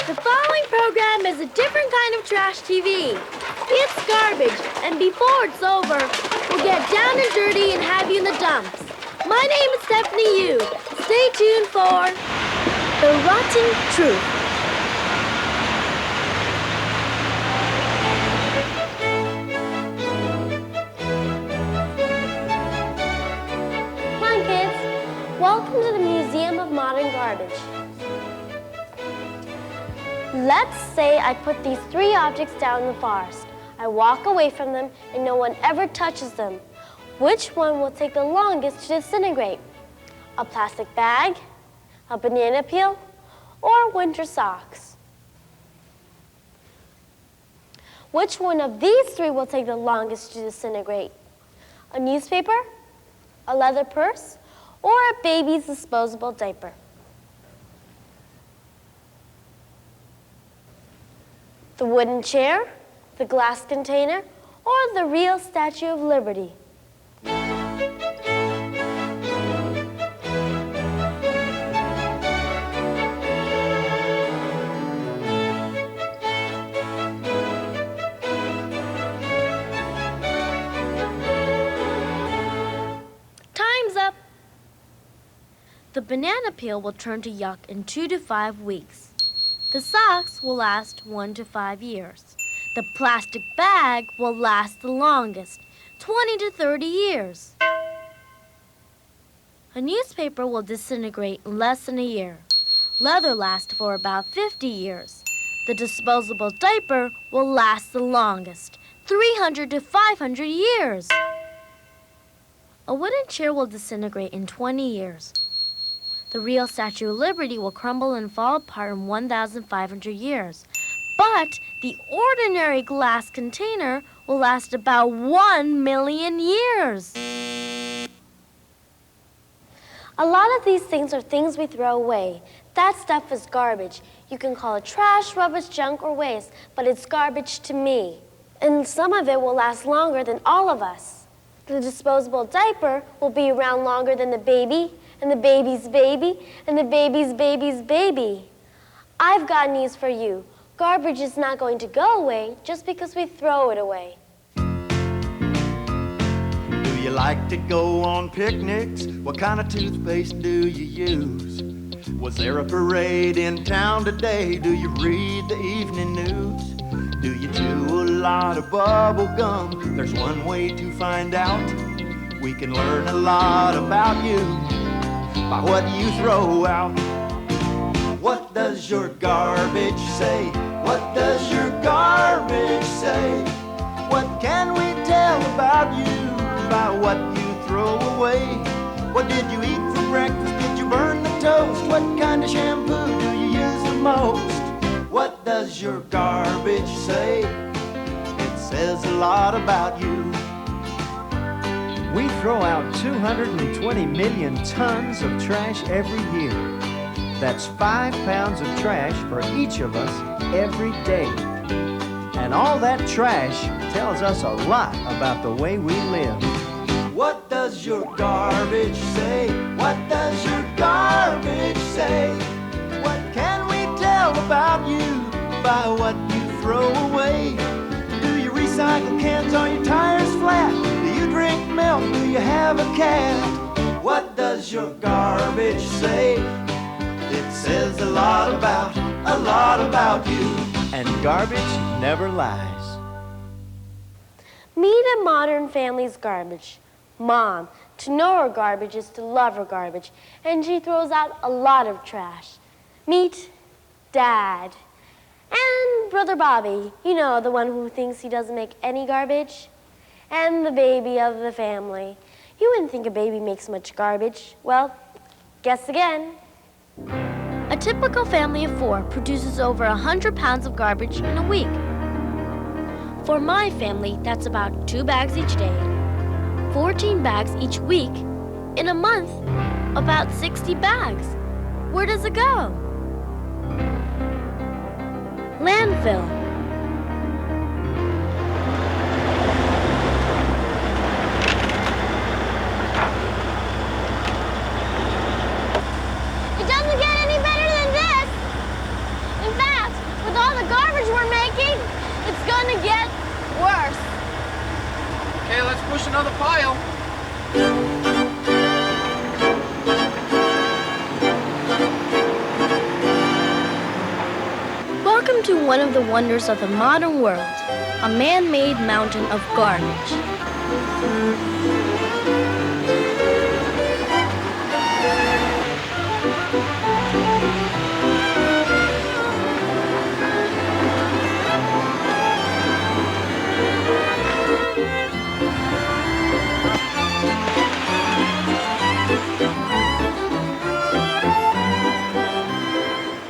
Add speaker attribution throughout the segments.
Speaker 1: The following program is a different kind of trash TV. It's garbage, and before it's over, we'll get down and dirty and have you in the dumps. My name is Stephanie Yu. Stay tuned for The Rotten Truth. Come on, kids. Welcome to the Museum of Modern Garbage. Let's say I put these three objects down in the forest. I walk away from them and no one ever touches them. Which one will take the longest to disintegrate? A plastic bag, a banana peel, or winter socks? Which one of these three will take the longest to disintegrate? A newspaper, a leather purse, or a baby's disposable diaper? The wooden chair, the glass container, or the real Statue of Liberty? Time's up! The banana peel will turn to yuck in 2 to 5 weeks. The socks will last 1 to 5 years. The plastic bag will last the longest, 20 to 30 years. A newspaper will disintegrate in less than a year. Leather lasts for about 50 years. The disposable diaper will last the longest, 300 to 500 years. A wooden chair will disintegrate in 20 years. The real Statue of Liberty will crumble and fall apart in 1,500 years. But the ordinary glass container will last about 1 million years. A lot of these things are things we throw away. That stuff is garbage. You can call it trash, rubbish, junk, or waste, but it's garbage to me. And some of it will last longer than all of us. The disposable diaper will be around longer than the baby, and the baby's baby, and the baby's baby's baby. I've got news for you. Garbage is not going to go away just because we throw it away.
Speaker 2: Do you like to go on picnics? What kind of toothpaste do you use? Was there a parade in town today? Do you read the evening news? Do you chew a lot of bubble gum? There's one way to find out. We can learn a lot about you by what you throw out. What does your garbage say? What does your garbage say? What can we tell about you by what you throw away? What did you eat for breakfast? Did you burn the toast? What kind of shampoo do you use the most? What does your garbage say? It says a lot about you.
Speaker 3: We throw out 220 million tons of trash every year. That's 5 pounds of trash for each of us every day. And all that trash tells us a lot about the way we live.
Speaker 2: What does your garbage say? What does your garbage say? What can we tell about you by what you throw away? Do you recycle cans? Are your tires flat? Do you drink milk? Do you have a cat? What does your garbage say? It says a lot about you.
Speaker 3: And garbage never lies.
Speaker 1: Meet a modern family's garbage. Mom, to know her garbage is to love her garbage, and she throws out a lot of trash. Meet Dad. And Brother Bobby, you know, the one who thinks he doesn't make any garbage. And the baby of the family. You wouldn't think a baby makes much garbage. Well, guess again. A typical family of 4 produces over 100 pounds of garbage in a week. For my family, that's about 2 bags each day, 14 bags each week. In a month, about 60 bags. Where does it go? Landfill. It doesn't get any better than this. In fact,
Speaker 4: another pile.
Speaker 1: Welcome to one of the wonders of the modern world, a man-made mountain of garbage.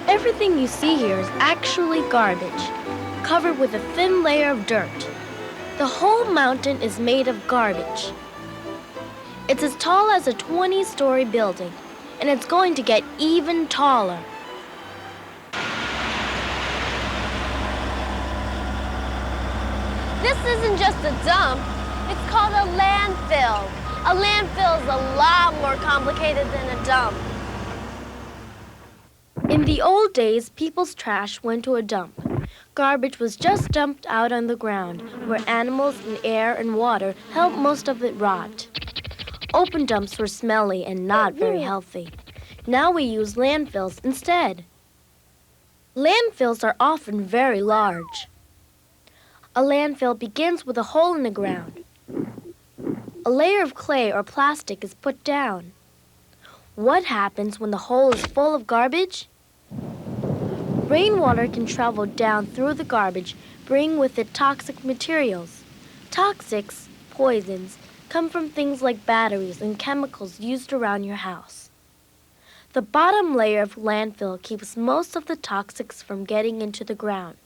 Speaker 1: Everything you see here is actually garbage, covered with a thin layer of dirt. The whole mountain is made of garbage. It's as tall as a 20-story building, and it's going to get even taller. This isn't just a dump, it's called a landfill. A landfill is a lot more complicated than a dump. In the old days, people's trash went to a dump. Garbage was just dumped out on the ground, where animals and air and water helped most of it rot. Open dumps were smelly and not very healthy. Now we use landfills instead. Landfills are often very large. A landfill begins with a hole in the ground. A layer of clay or plastic is put down. What happens when the hole is full of garbage? Rainwater can travel down through the garbage, bringing with it toxic materials. Toxics, poisons, come from things like batteries and chemicals used around your house. The bottom layer of landfill keeps most of the toxics from getting into the ground,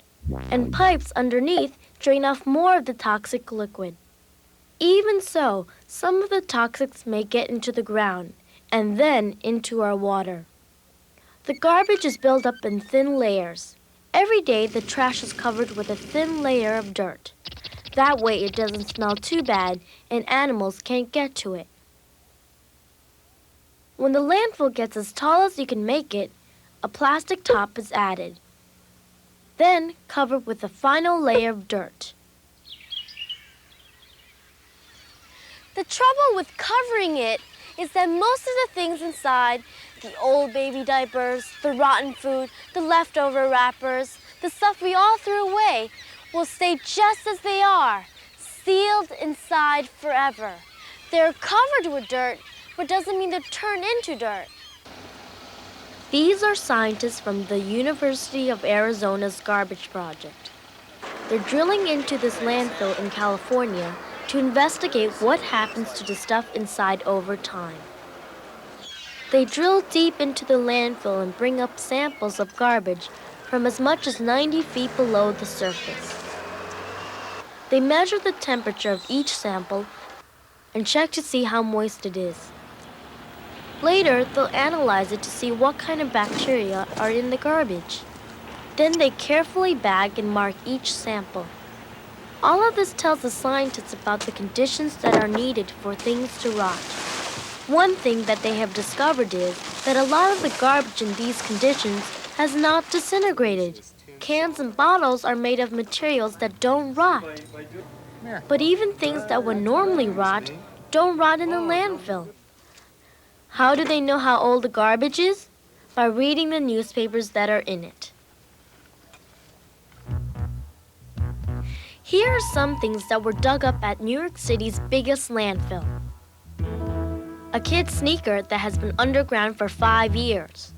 Speaker 1: and pipes underneath drain off more of the toxic liquid. Even so, some of the toxics may get into the ground, and then into our water. The garbage is built up in thin layers. Every day, the trash is covered with a thin layer of dirt. That way, it doesn't smell too bad and animals can't get to it. When the landfill gets as tall as you can make it, a plastic top is added, then covered with a final layer of dirt. The trouble with covering it is that most of the things inside, the old baby diapers, the rotten food, the leftover wrappers, the stuff we all threw away, will stay just as they are, sealed inside forever. They're covered with dirt, but doesn't mean they'll turn into dirt. These are scientists from the University of Arizona's garbage project. They're drilling into this landfill in California to investigate what happens to the stuff inside over time. They drill deep into the landfill and bring up samples of garbage from as much as 90 feet below the surface. They measure the temperature of each sample and check to see how moist it is. Later, they'll analyze it to see what kind of bacteria are in the garbage. Then they carefully bag and mark each sample. All of this tells the scientists about the conditions that are needed for things to rot. One thing that they have discovered is that a lot of the garbage in these conditions has not disintegrated. Cans and bottles are made of materials that don't rot. But even things that would normally rot don't rot in the landfill. How do they know how old the garbage is? By reading the newspapers that are in it. Here are some things that were dug up at New York City's biggest landfill. A kid's sneaker that has been underground for 5 years.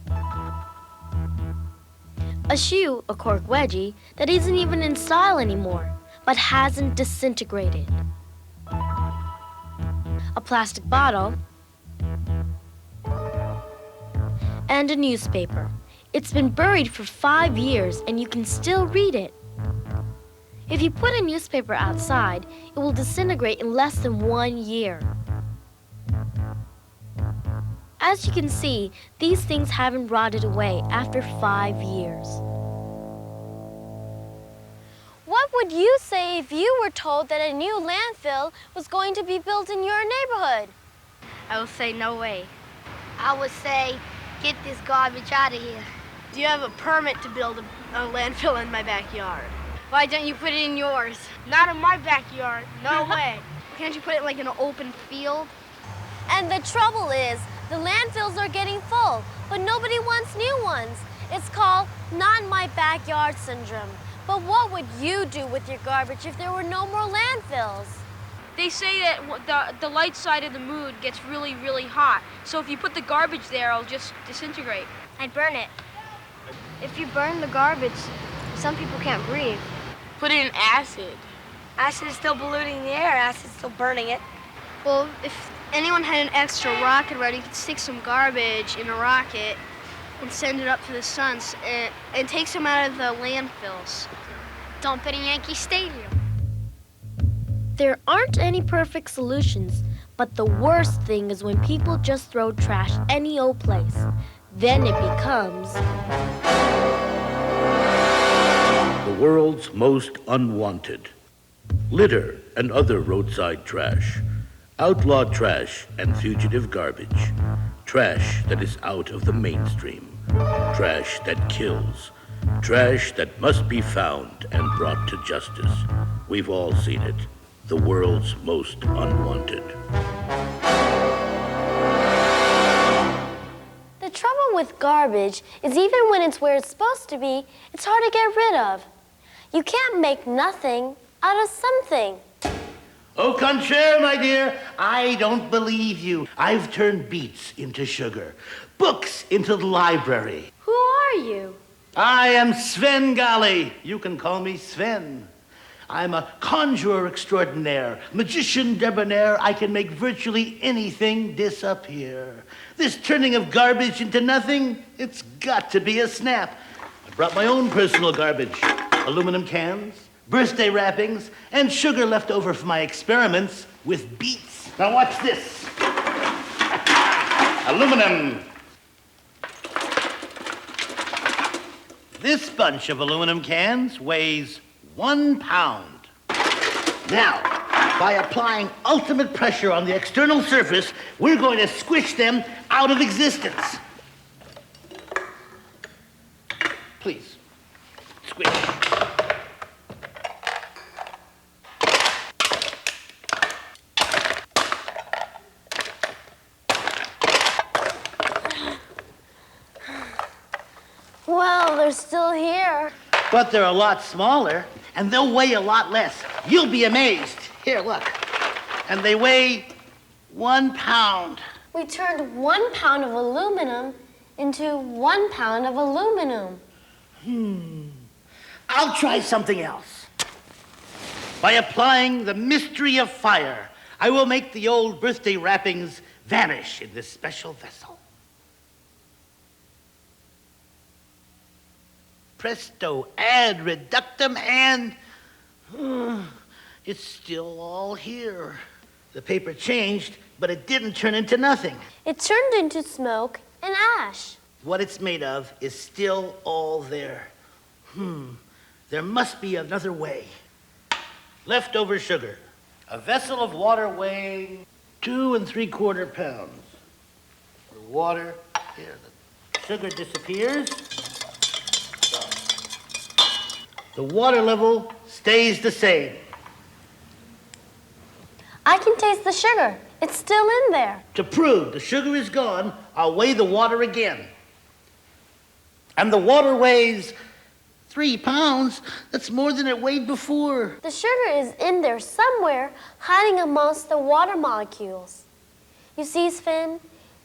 Speaker 1: A shoe, a cork wedgie, that isn't even in style anymore, but hasn't disintegrated. A plastic bottle. And a newspaper. It's been buried for 5 years and you can still read it. If you put a newspaper outside, it will disintegrate in less than 1 year. As you can see, these things haven't rotted away after 5 years. What would you say if you were told that a new landfill was going to be built in your neighborhood?
Speaker 5: I would say no way. I would say, get this garbage out of here.
Speaker 6: Do you have a permit to build a landfill in my backyard? Why don't you put it in yours?
Speaker 5: Not in my backyard, no way.
Speaker 6: Okay, Can't you put it like in an open field?
Speaker 1: And the trouble is, the landfills are getting full, but nobody wants new ones. It's called not in my backyard syndrome. But what would you do with your garbage if there were no more landfills?
Speaker 6: They say that the light side of the moon gets really, really hot. So if you put the garbage there, it'll just disintegrate.
Speaker 5: I'd burn it. If you burn the garbage, some people can't breathe.
Speaker 6: Put it in acid.
Speaker 5: Acid is still polluting the air. Acid's still burning it.
Speaker 6: Well, if anyone had an extra rocket ready, you could stick some garbage in a rocket and send it up to the sun and take some out of the landfills.
Speaker 5: Dump it in Yankee Stadium.
Speaker 1: There aren't any perfect solutions, but the worst thing is when people just throw trash any old place. Then it becomes
Speaker 4: The world's most unwanted. Litter and other roadside trash. Outlawed trash and fugitive garbage. Trash that is out of the mainstream. Trash that kills. Trash that must be found and brought to justice. We've all seen it. The world's most unwanted.
Speaker 1: The trouble with garbage is even when it's where it's supposed to be, it's hard to get rid of. You can't make nothing out of something.
Speaker 7: Au contraire, my dear, I don't believe you. I've turned beets into sugar, books into the library.
Speaker 1: Who are you?
Speaker 7: I am Sven Gali. You can call me Sven. I'm a conjurer extraordinaire, magician debonair. I can make virtually anything disappear. This turning of garbage into nothing, it's got to be a snap. I brought my own personal garbage, aluminum cans, birthday wrappings, and sugar left over from my experiments with beets. Now watch this. Aluminum. This bunch of aluminum cans weighs 1 pound. Now, by applying ultimate pressure on the external surface, we're going to squish them out of existence. Please, squish.
Speaker 1: Well, they're still here.
Speaker 7: But they're a lot smaller, and they'll weigh a lot less. You'll be amazed. Here, look. And they weigh 1 pound.
Speaker 1: We turned 1 pound of aluminum into 1 pound of aluminum.
Speaker 7: I'll try something else. By applying the mystery of fire, I will make the old birthday wrappings vanish in this special vessel. Presto, ad reductum, and it's still all here. The paper changed, but it didn't turn into nothing.
Speaker 1: It turned into smoke and ash.
Speaker 7: What it's made of is still all there. There must be another way. Leftover sugar. A vessel of water weighing 2 3/4 pounds. The water, here, the sugar disappears. The water level stays the same.
Speaker 1: I can taste the sugar. It's still in there.
Speaker 7: To prove the sugar is gone, I'll weigh the water again. And the water weighs 3 pounds. That's more than it weighed before.
Speaker 1: The sugar is in there somewhere, hiding amongst the water molecules. You see, Sven,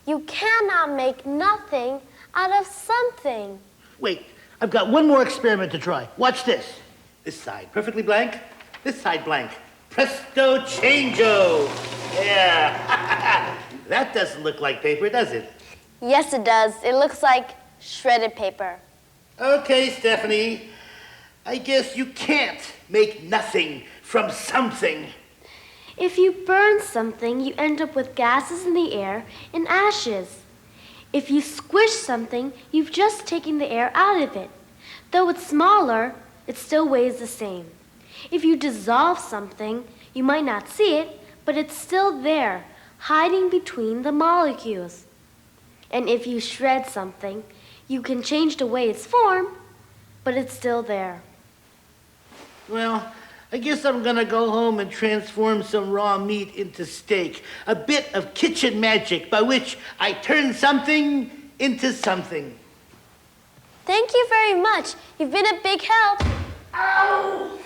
Speaker 1: you cannot make nothing out of something.
Speaker 7: Wait, I've got one more experiment to try. Watch this. This side, perfectly blank. This side, blank. Presto changeo. Yeah. That doesn't look like paper, does it?
Speaker 1: Yes, it does. It looks like shredded paper.
Speaker 7: Okay, Stephanie. I guess you can't make nothing from something.
Speaker 1: If you burn something, you end up with gases in the air and ashes. If you squish something, you've just taken the air out of it. Though it's smaller, it still weighs the same. If you dissolve something, you might not see it, but it's still there, hiding between the molecules. And if you shred something, you can change the way it's formed, but it's still there.
Speaker 7: Well, I guess I'm gonna go home and transform some raw meat into steak. A bit of kitchen magic by which I turn something into something.
Speaker 1: Thank you very much. You've been a big help.
Speaker 7: Ow!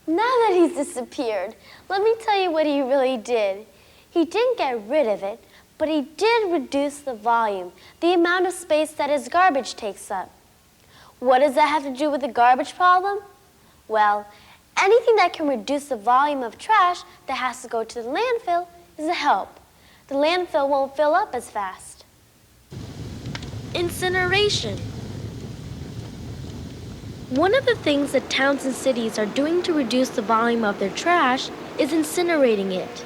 Speaker 1: Now that he's disappeared, let me tell you what he really did. He didn't get rid of it, but he did reduce the volume, the amount of space that his garbage takes up. What does that have to do with the garbage problem? Well, anything that can reduce the volume of trash that has to go to the landfill is a help. The landfill won't fill up as fast. Incineration. One of the things that towns and cities are doing to reduce the volume of their trash is incinerating it,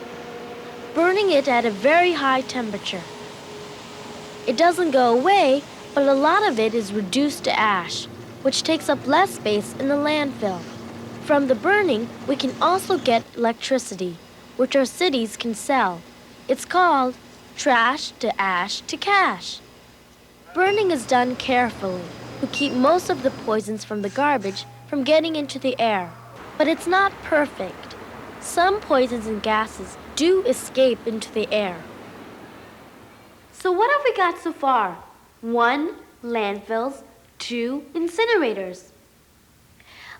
Speaker 1: burning it at a very high temperature. It doesn't go away, but a lot of it is reduced to ash, which takes up less space in the landfill. From the burning, we can also get electricity, which our cities can sell. It's called trash to ash to cash. Burning is done carefully to keep most of the poisons from the garbage from getting into the air. But it's not perfect. Some poisons and gases do escape into the air. So what have we got so far? 1, landfills. 2, incinerators.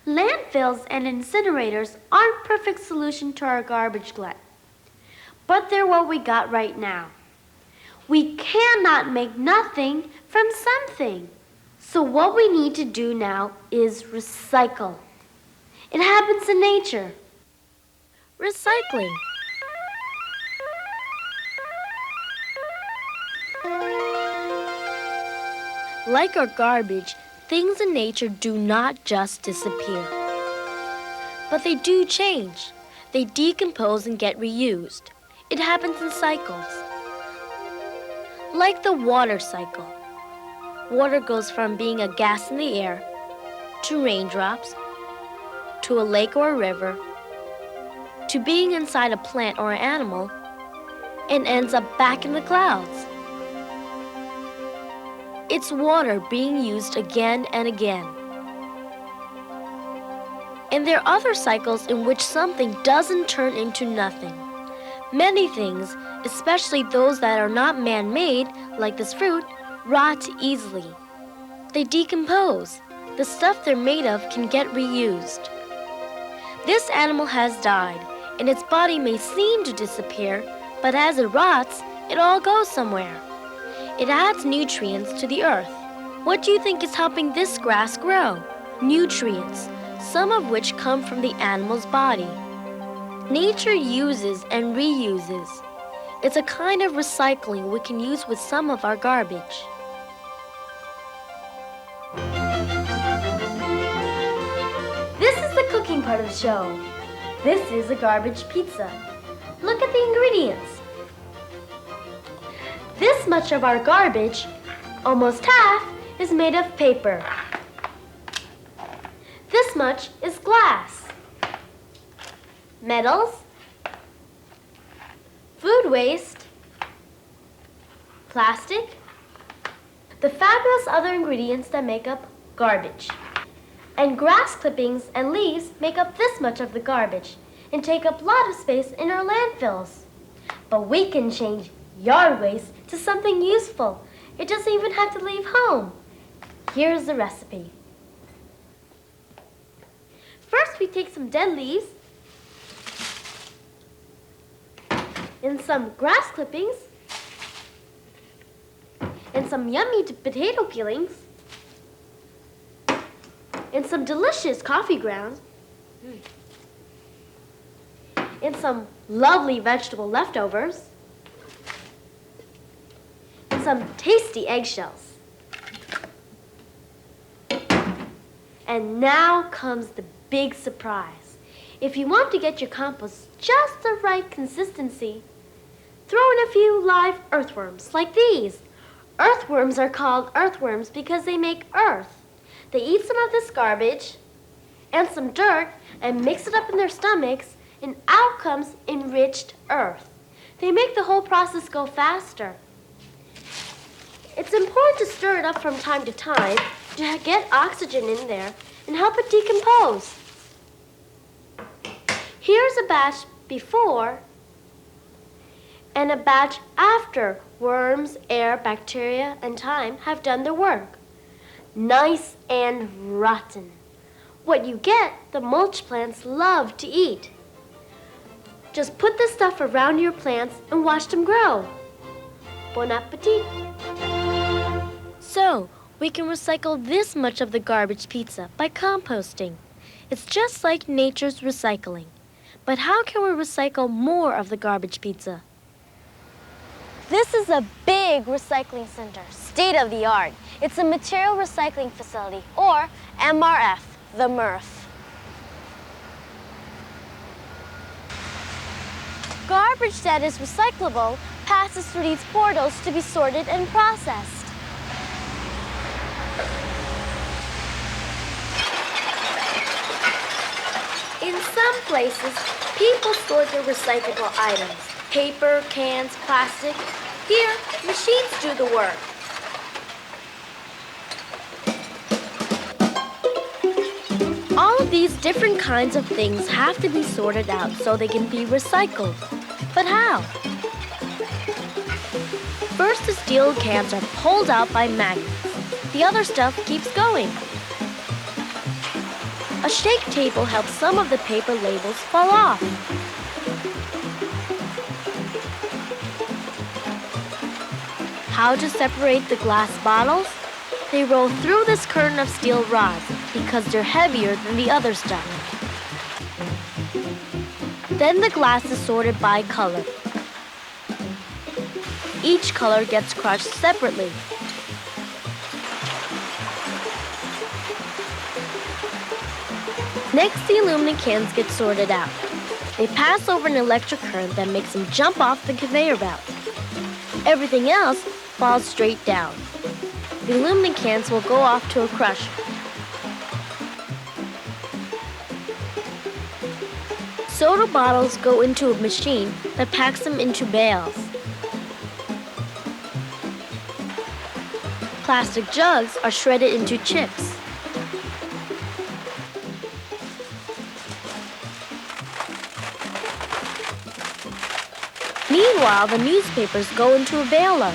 Speaker 1: Landfills and incinerators aren't perfect solution to our garbage glut, but they're what we got right now. We cannot make nothing from something. So what we need to do now is recycle. It happens in nature. Recycling. Like our garbage, things in nature do not just disappear. But they do change. They decompose and get reused. It happens in cycles. Like the water cycle. Water goes from being a gas in the air, to raindrops, to a lake or a river, to being inside a plant or an animal, and ends up back in the clouds. It's water being used again and again. And there are other cycles in which something doesn't turn into nothing. Many things, especially those that are not man-made, like this fruit, rot easily. They decompose. The stuff they're made of can get reused. This animal has died, and its body may seem to disappear, but as it rots, it all goes somewhere. It adds nutrients to the earth. What do you think is helping this grass grow? Nutrients, some of which come from the animal's body. Nature uses and reuses. It's a kind of recycling we can use with some of our garbage. This is the cooking part of the show. This is a garbage pizza. Look at the ingredients. This much of our garbage, almost half, is made of paper. This much is glass, metals, food waste, plastic, the fabulous other ingredients that make up garbage. And grass clippings and leaves make up this much of the garbage and take up a lot of space in our landfills. But we can change yard waste to something useful. It doesn't even have to leave home. Here's the recipe. First, we take some dead leaves and some grass clippings and some yummy potato peelings and some delicious coffee grounds and some lovely vegetable leftovers and some tasty eggshells. And now comes the big surprise. If you want to get your compost just the right consistency, throw in a few live earthworms like these. Earthworms are called earthworms because they make earth. They eat some of this garbage and some dirt and mix it up in their stomachs, and out comes enriched earth. They make the whole process go faster. It's important to stir it up from time to time to get oxygen in there and help it decompose. Here's a batch before and a batch after worms, air, bacteria, and time have done their work. Nice and rotten. What you get, the mulch plants love to eat. Just put this stuff around your plants and watch them grow. Bon appetit. So, we can recycle this much of the garbage pizza by composting. It's just like nature's recycling. But how can we recycle more of the garbage pizza?
Speaker 8: This is a big recycling center, state of the art. It's a material recycling facility, or MRF, the MRF. Garbage that is recyclable passes through these portals to be sorted and processed.
Speaker 1: In some places, people sort their recyclable items. Paper, cans, plastic. Here, machines do the work. All of these different kinds of things have to be sorted out so they can be recycled. But how? First, the steel cans are pulled out by magnets. The other stuff keeps going. A shake table helps some of the paper labels fall off. How to separate the glass bottles? They roll through this curtain of steel rods because they're heavier than the other stuff. Then the glass is sorted by color. Each color gets crushed separately. Next, the aluminum cans get sorted out. They pass over an electric current that makes them jump off the conveyor belt. Everything else falls straight down. The aluminum cans will go off to a crusher. Soda bottles go into a machine that packs them into bales. Plastic jugs are shredded into chips. Meanwhile, the newspapers go into a baler.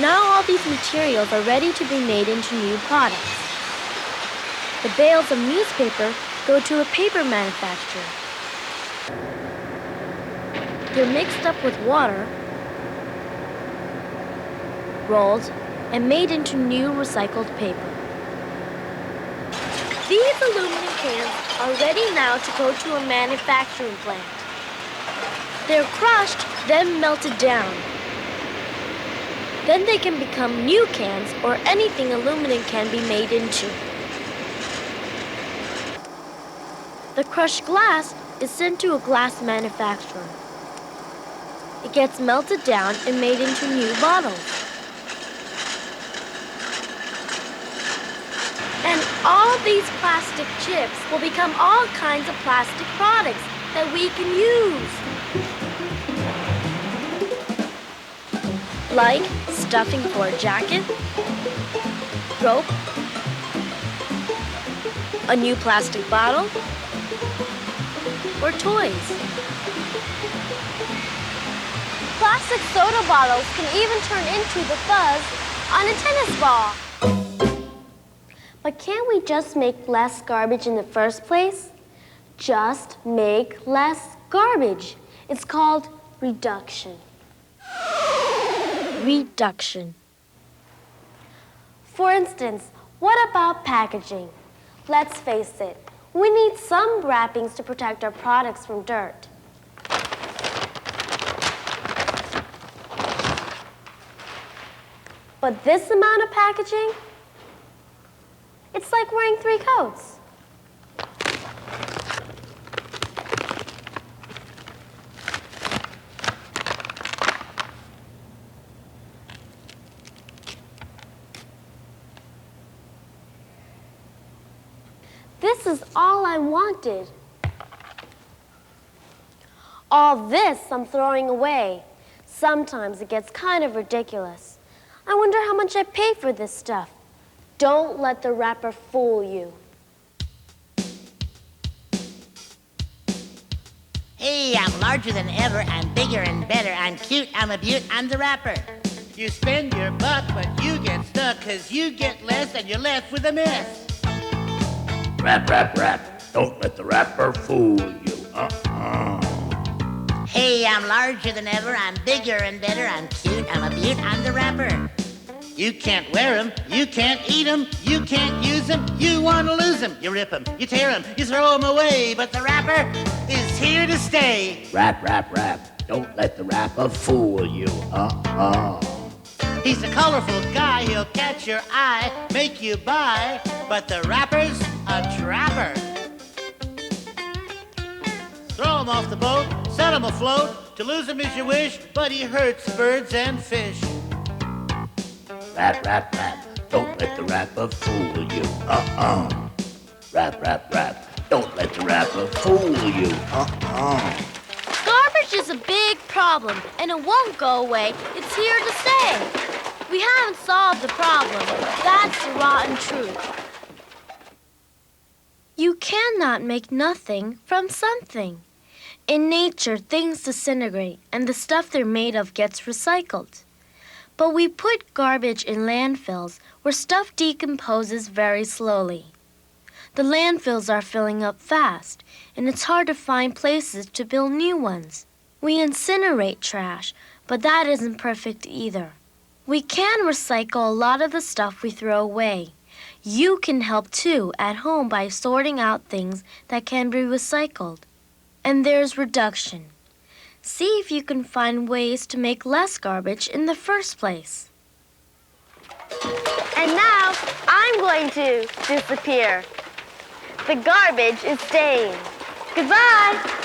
Speaker 1: Now all these materials are ready to be made into new products. The bales of newspaper go to a paper manufacturer. They're mixed up with water, rolled, and made into new recycled paper. These aluminum cans are ready now to go to a manufacturing plant. They're crushed, then melted down. Then they can become new cans or anything aluminum can be made into. The crushed glass is sent to a glass manufacturer. It gets melted down and made into new bottles. And all these plastic chips will become all kinds of plastic products that we can use. Like stuffing for a jacket, rope, a new plastic bottle, or toys.
Speaker 8: Plastic soda bottles can even turn into the fuzz on a tennis ball.
Speaker 1: But can't we just make less garbage in the first place? Just make less garbage. It's called reduction. Reduction. For instance, what about packaging? Let's face it, we need some wrappings to protect our products from dirt. But this amount of packaging, it's like wearing 3 coats. This is all I wanted. All this I'm throwing away. Sometimes it gets kind of ridiculous. I wonder how much I paid for this stuff. Don't let the wrapper fool you.
Speaker 9: Hey, I'm larger than ever, I'm bigger and better, I'm cute, I'm a beaut, I'm the rapper. You spend your buck, but you get stuck, 'cause you get less and you're left with a mess.
Speaker 4: Rap, rap, rap. Don't let the rapper fool you.
Speaker 9: Hey, I'm larger than ever, I'm bigger and better, I'm cute, I'm a beaut, I'm the rapper. You can't wear 'em, you can't eat 'em, you can't use 'em, you want to lose 'em. You rip 'em, you tear 'em, you throw 'em away, but the rapper is here to stay.
Speaker 4: Rap, rap, rap. Don't let the rapper fool you.
Speaker 9: He's a colorful guy, he'll catch your eye, make you buy, but the rapper's a trapper. Throw him off the boat, set him afloat, to lose him is your wish, but he hurts birds and fish.
Speaker 4: Rap, rap, rap. Don't let the rapper fool you. Rap, rap, rap. Don't let the rapper fool you.
Speaker 8: Garbage is a big problem, and it won't go away. It's here to stay. We haven't solved the problem. That's the rotten truth. You cannot make nothing from something. In nature, things disintegrate, and the stuff they're made of gets recycled. But we put garbage in landfills where stuff decomposes very slowly. The landfills are filling up fast, and it's hard to find places to build new ones. We incinerate trash, but that isn't perfect either. We can recycle a lot of the stuff we throw away. You can help too at home by sorting out things that can be recycled. And there's reduction. See if you can find ways to make less garbage in the first place.
Speaker 1: And now I'm going to disappear. The garbage is staying. Goodbye.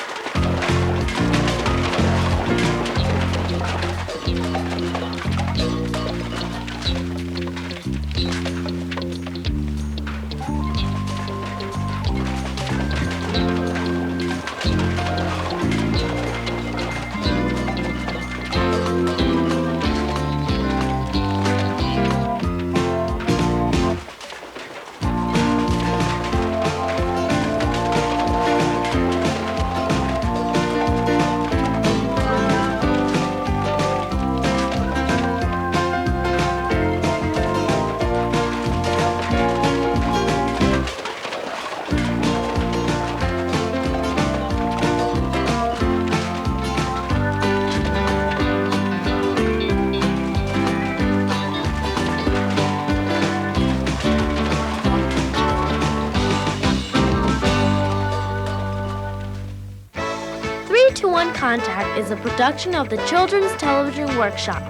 Speaker 1: 3-to-1 Contact is a production of the Children's Television Workshop.